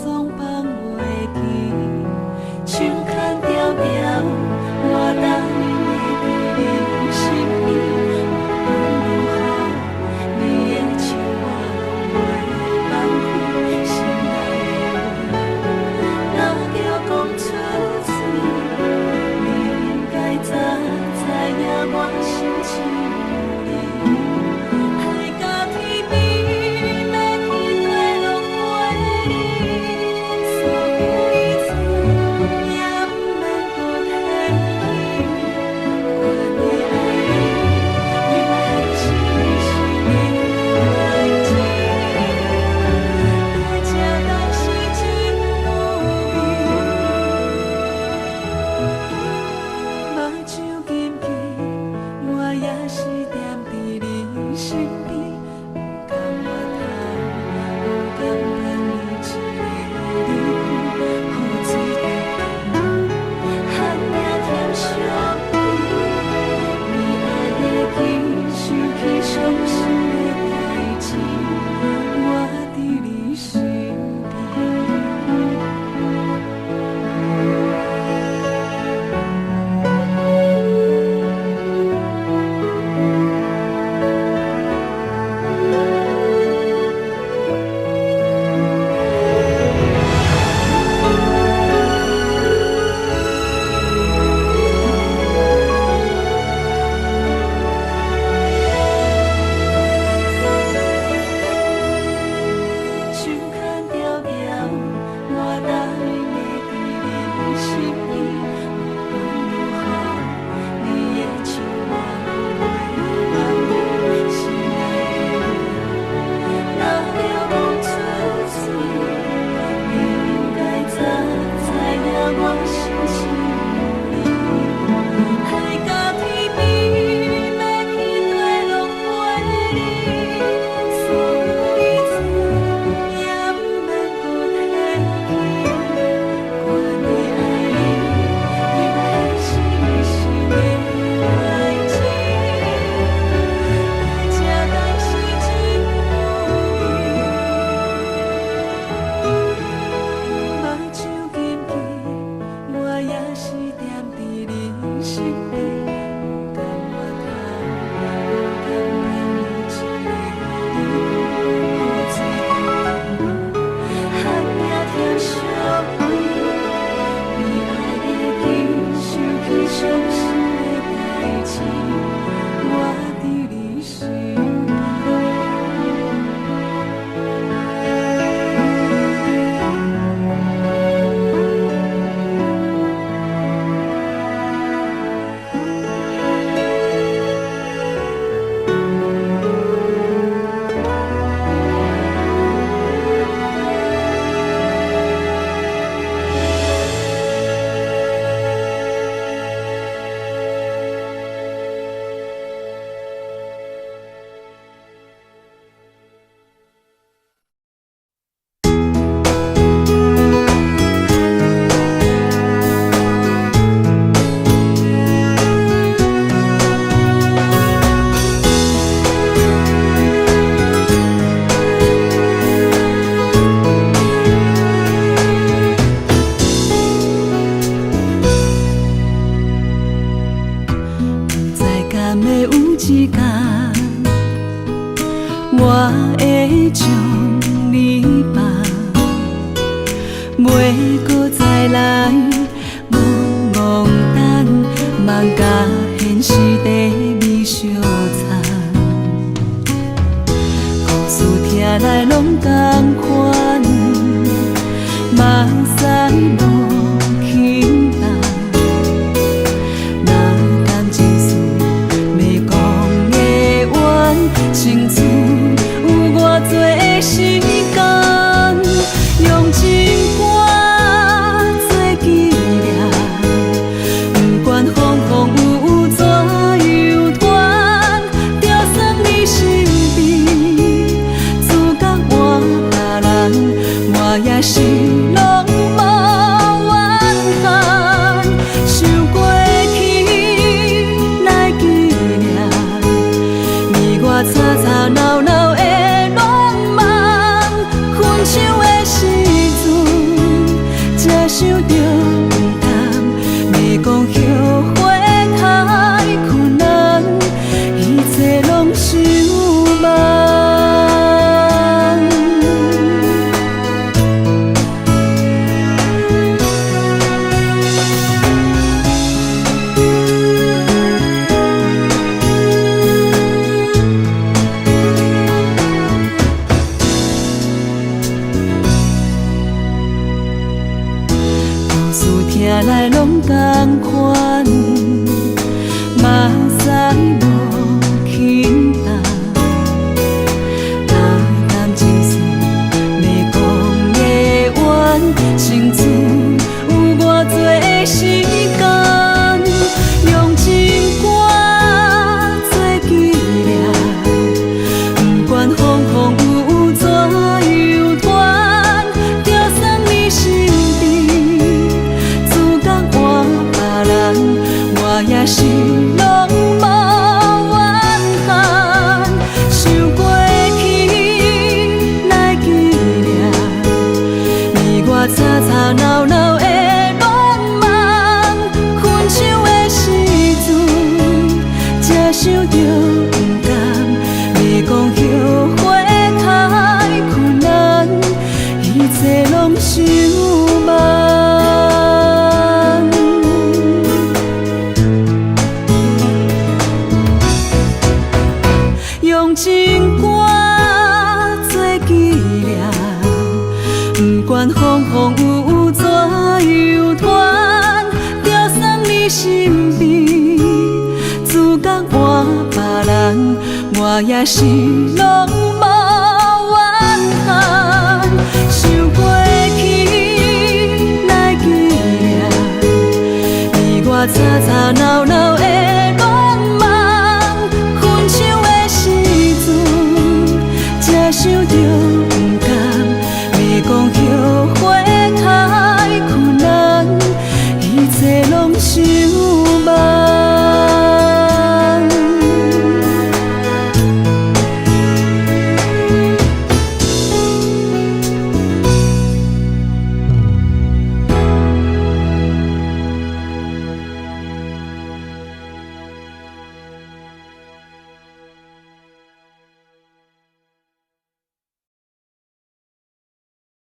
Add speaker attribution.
Speaker 1: 总放袂记，手牵条条，我等会伫你身边，无论如何，你的手我拢袂放开，心内的话，若叫讲出嘴，你应该早知影我心情有你，海角天边要去对落花里，所有一切也不免搁提起，我的爱你，永远是你的代志，爱这代是真有味，目睭紧闭，我也是踮伫你身边，不甘我头，不甘等你一个离开，雨水在滴，含命添伤悲，你爱会记，想起伤心的代志，我伫你身边。手牵条条，我等会伫你身边，无论如何，你的手我拢袂放开，心内的话，若要讲出嘴，你应该早知影我心情有你，海角天边要去对落花里，所有一切也不免搁提起，我的爱你，永远是你心的代志，爱这代是真有味，目睭紧闭，我也是踮伫你身边，不甘我头，不甘等你一个离开，雨水在滴，含命添伤悲，你爱会记，想起伤心的代志，我伫你身边。不知敢会有一天，我会将你放，袂搁再来懵懵等，望甲现实地面相残。故事听来拢同款，目屎落轻重。情绪有偌多时间，用情歌做纪念。不管风风雨雨怎样传，就算你身边自觉换别人，我也是拢无怨叹。想过去来纪念。吵吵闹闹的浪漫，分手的时阵，想着不甘，要讲后悔太困难，一切拢想梦。听来拢同款，嘛知无轻重。淡淡情绪要讲的完，清楚有偌多时间，用情歌做纪念，不管风风雨雨怎样传，就算你身边。我也是拢无怨叹，想过去来纪念，你我吵吵闹闹的乱梦，分手的时阵才想着不甘，要讲后悔太困难，一切拢想梦。用情歌做纪念，不管风风雨雨怎样传，就送你身边。自觉换别人，我也是拢无怨叹。想过去来纪念，你我。